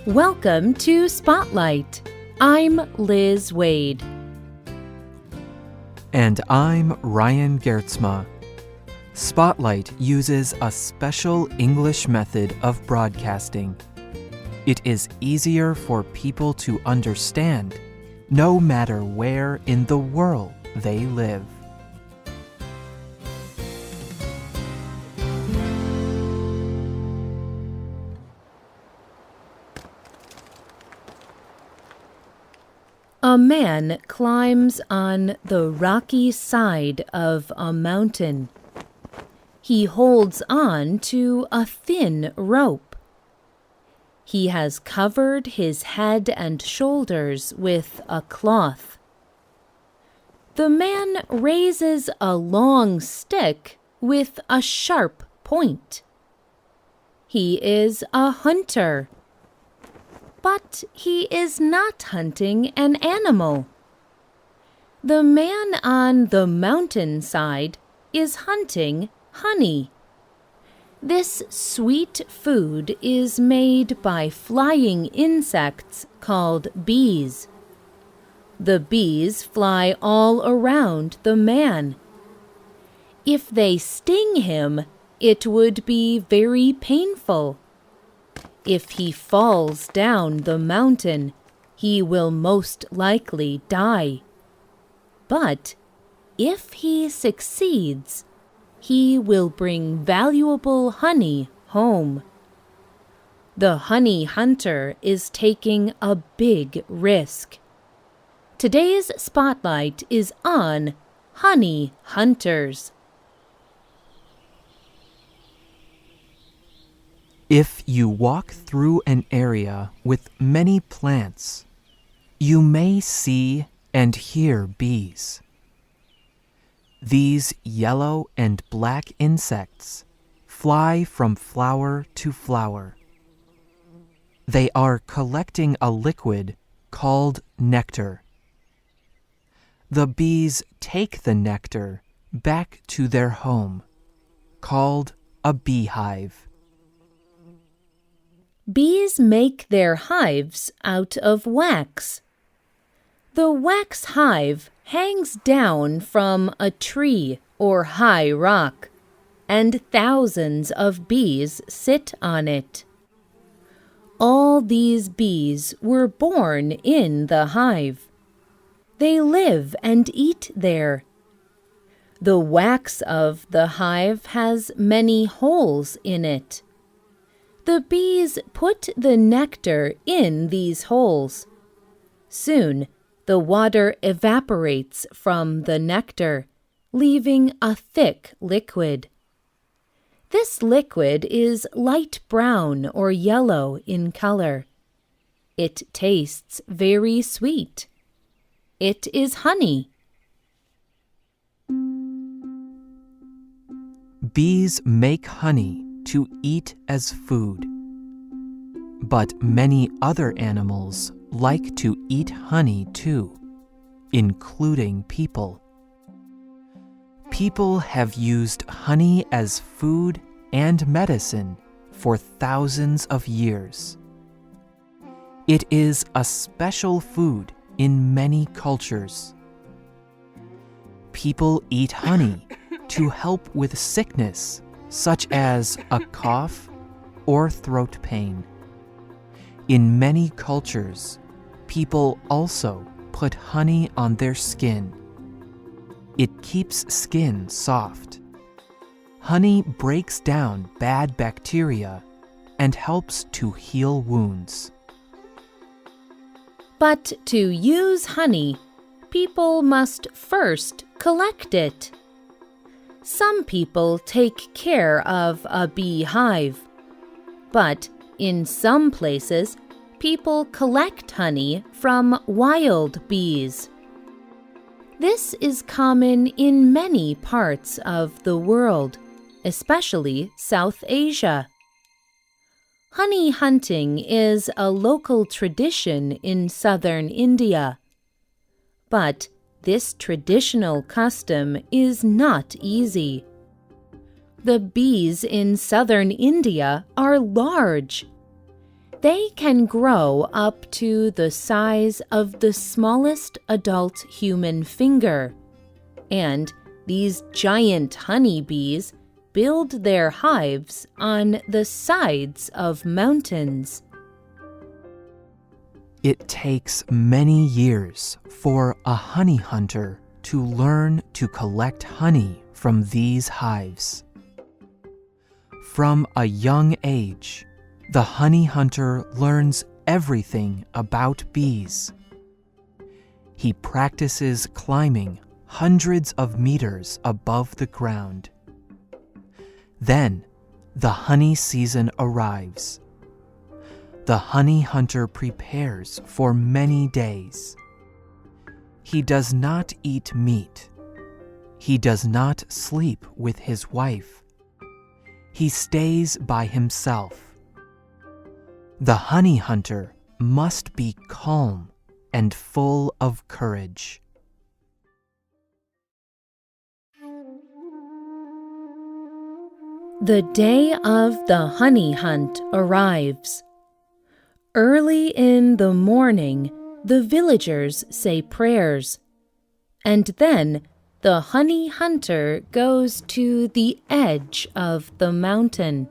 Welcome to Spotlight. I'm Liz Wade. And I'm Ryan Geertsma. Spotlight uses a special English method of broadcasting. It is easier for people to understand, no matter where in the world they live. A man climbs on the rocky side of a mountain. He holds on to a thin rope. He has covered his head and shoulders with a cloth. The man raises a long stick with a sharp point. He is a hunter. But he is not hunting an animal. The man on the mountainside is hunting honey. This sweet food is made by flying insects called bees. The bees fly all around the man. If they sting him, it would be very painful. If he falls down the mountain, he will most likely die. But if he succeeds, he will bring valuable honey home. The honey hunter is taking a big risk. Today's spotlight is on honey hunters. If you walk through an area with many plants, you may see and hear bees. These yellow and black insects fly from flower to flower. They are collecting a liquid called nectar. The bees take the nectar back to their home, called a beehive. Bees make their hives out of wax. The wax hive hangs down from a tree or high rock, and thousands of bees sit on it. All these bees were born in the hive. They live and eat there. The wax of the hive has many holes in it. The bees put the nectar in these holes. Soon, the water evaporates from the nectar, leaving a thick liquid. This liquid is light brown or yellow in color. It tastes very sweet. It is honey. Bees make honey to eat as food. But many other animals like to eat honey too, including people. People have used honey as food and medicine for thousands of years. It is a special food in many cultures. People eat honey to help with sickness, such as a cough or throat pain. In many cultures, people also put honey on their skin. It keeps skin soft. Honey breaks down bad bacteria and helps to heal wounds. But to use honey, people must first collect it. Some people take care of a beehive, but in some places, people collect honey from wild bees. This is common in many parts of the world, especially South Asia. Honey hunting is a local tradition in southern India. But this traditional custom is not easy. The bees in southern India are large. They can grow up to the size of the smallest adult human finger, and these giant honeybees build their hives on the sides of mountains. It takes many years for a honey hunter to learn to collect honey from these hives. From a young age, the honey hunter learns everything about bees. He practices climbing hundreds of meters above the ground. Then, the honey season arrives. The honey hunter prepares for many days. He does not eat meat. He does not sleep with his wife. He stays by himself. The honey hunter must be calm and full of courage. The day of the honey hunt arrives. Early in the morning, the villagers say prayers, and then the honey hunter goes to the edge of the mountain.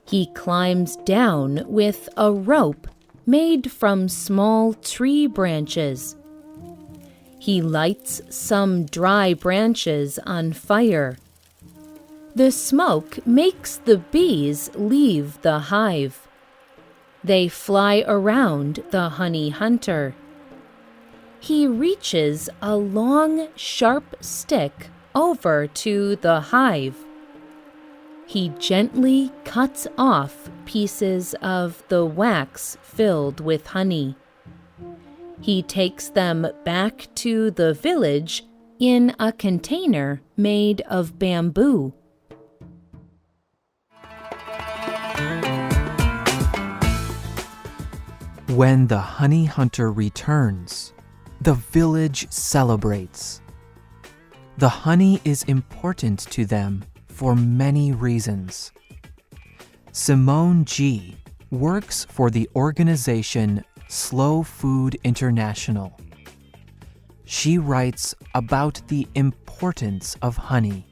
He climbs down with a rope made from small tree branches. He lights some dry branches on fire. The smoke makes the bees leave the hive. They fly around the honey hunter. He reaches a long, sharp stick over to the hive. He gently cuts off pieces of the wax filled with honey. He takes them back to the village in a container made of bamboo. When the honey hunter returns, the village celebrates. The honey is important to them for many reasons. Simone G. works for the organization Slow Food International. She writes about the importance of honey.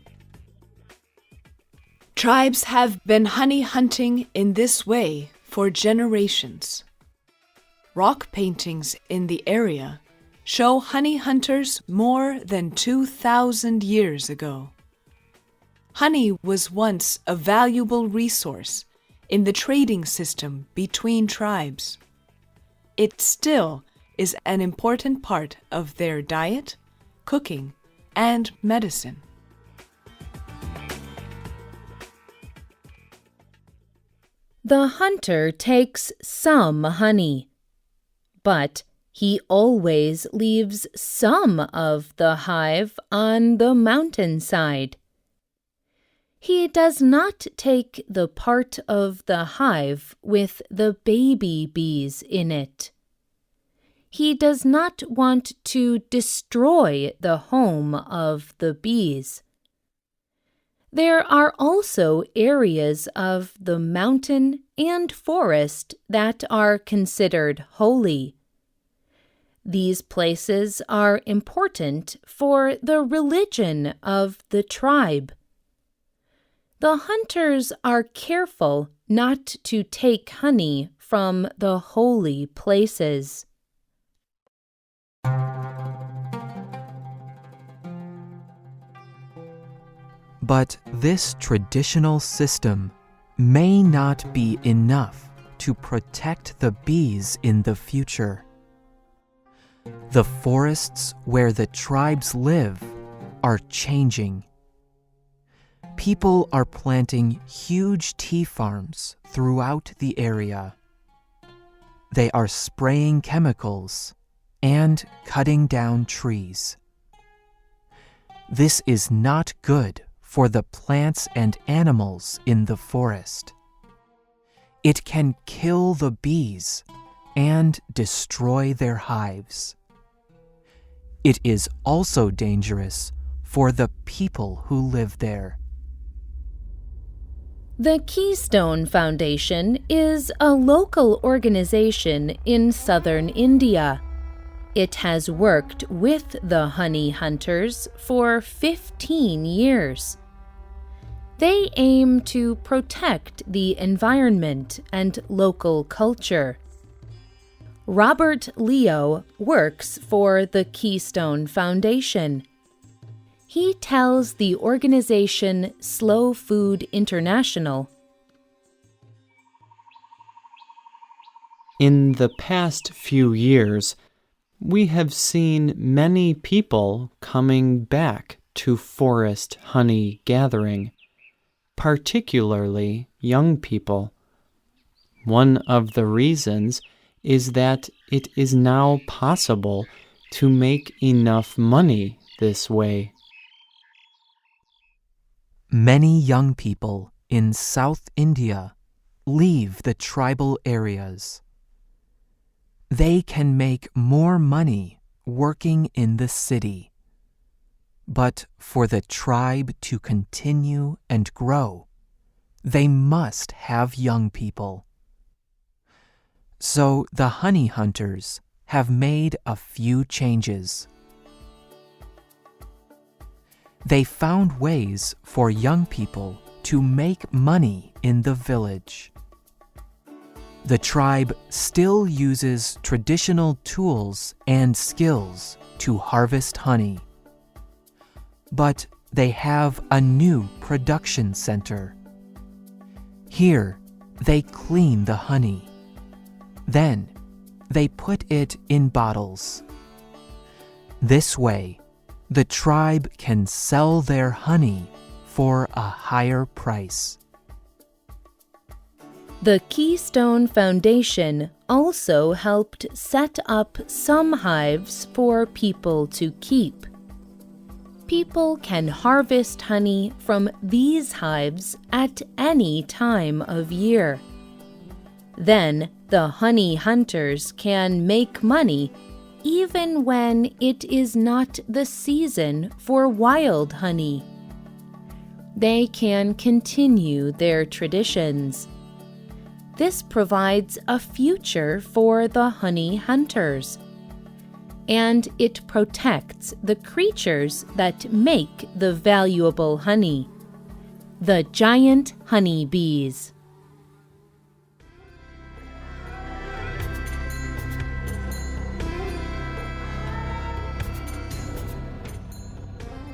Tribes have been honey hunting in this way for generations. Rock paintings in the area show honey hunters more than 2,000 years ago. Honey was once a valuable resource in the trading system between tribes. It still is an important part of their diet, cooking, and medicine. The hunter takes some honey, but he always leaves some of the hive on the mountainside. He does not take the part of the hive with the baby bees in it. He does not want to destroy the home of the bees. There are also areas of the mountain and forest that are considered holy. These places are important for the religion of the tribe. The hunters are careful not to take honey from the holy places. But this traditional system may not be enough to protect the bees in the future. The forests where the tribes live are changing. People are planting huge tea farms throughout the area. They are spraying chemicals and cutting down trees. This is not good for the plants and animals in the forest. It can kill the bees and destroy their hives. It is also dangerous for the people who live there. The Keystone Foundation is a local organization in southern India. It has worked with the honey hunters for 15 years. They aim to protect the environment and local culture. Robert Leo works for the Keystone Foundation. He tells the organization Slow Food International, "In the past few years, we have seen many people coming back to forest honey gathering, particularly young people. One of the reasons is that it is now possible to make enough money this way." Many young people in South India leave the tribal areas. They can make more money working in the city. But for the tribe to continue and grow, they must have young people. So the honey hunters have made a few changes. They found ways for young people to make money in the village. The tribe still uses traditional tools and skills to harvest honey. But they have a new production center. Here, they clean the honey. Then, they put it in bottles. This way, the tribe can sell their honey for a higher price. The Keystone Foundation also helped set up some hives for people to keep. People can harvest honey from these hives at any time of year. Then the honey hunters can make money even when it is not the season for wild honey. They can continue their traditions. This provides a future for the honey hunters, and it protects the creatures that make the valuable honey, the giant honeybees.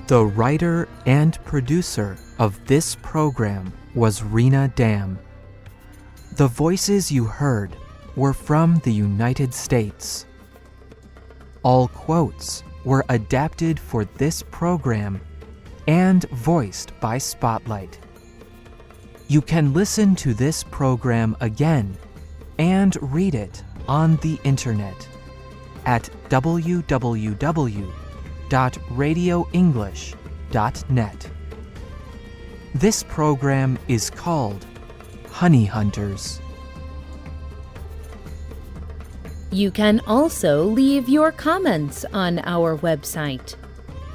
The writer and producer of this program was Reena Dam. The voices you heard were from the United States. All quotes were adapted for this program and voiced by Spotlight. You can listen to this program again and read it on the internet at www.radioenglish.net. This program is called Honey Hunters. You can also leave your comments on our website,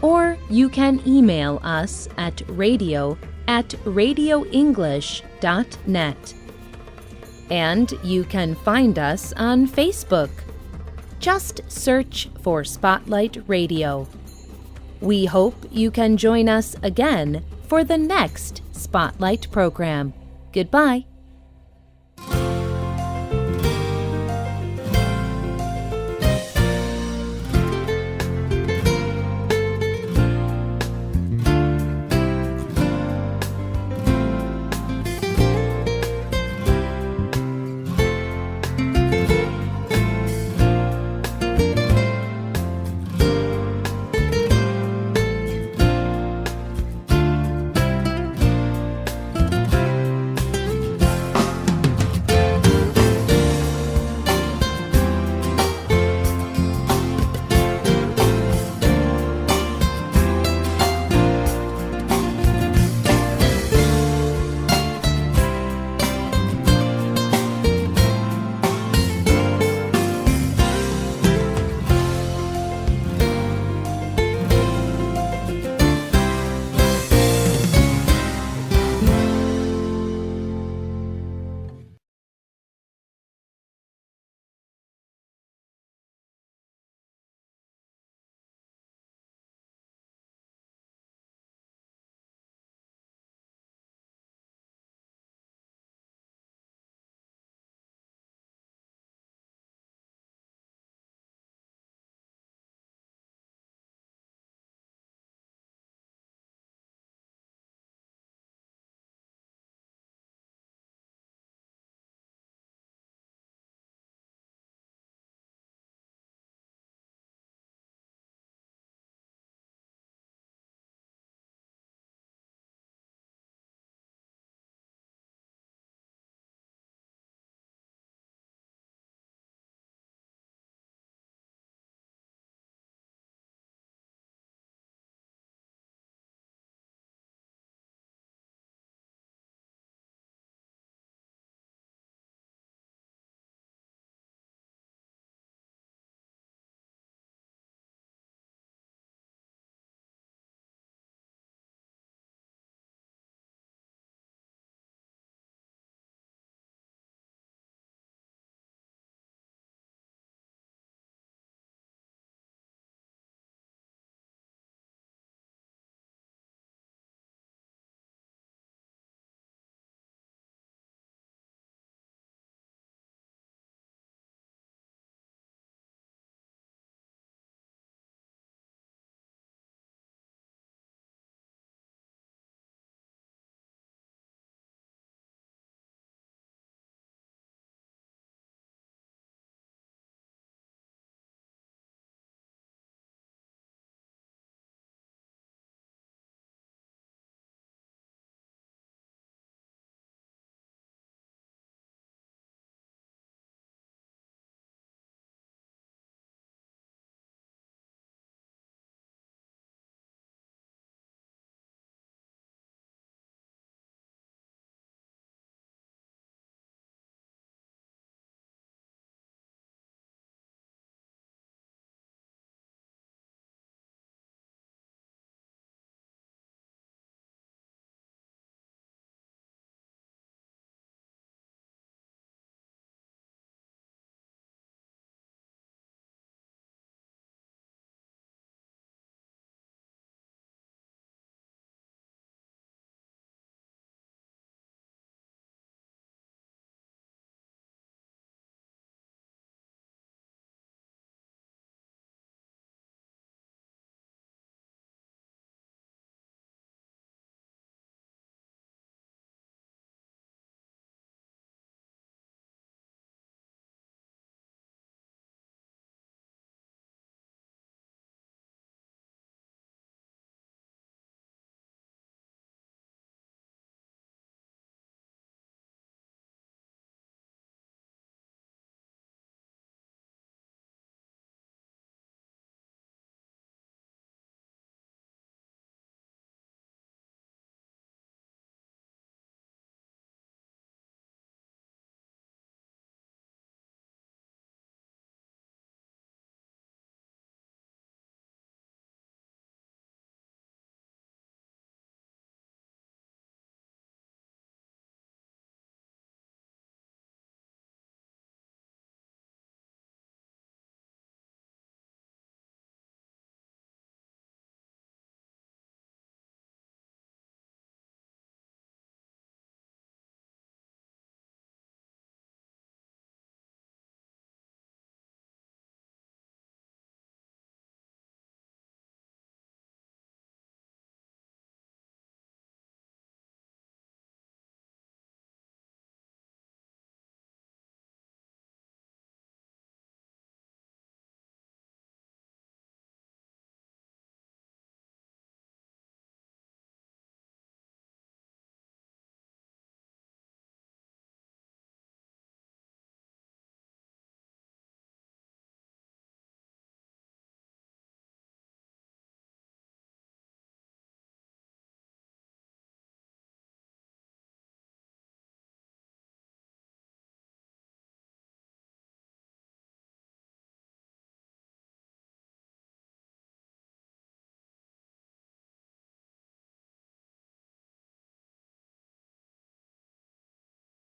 or you can email us at radio@radioenglish.net. And you can find us on Facebook. Just search for Spotlight Radio. We hope you can join us again for the next Spotlight program. Goodbye.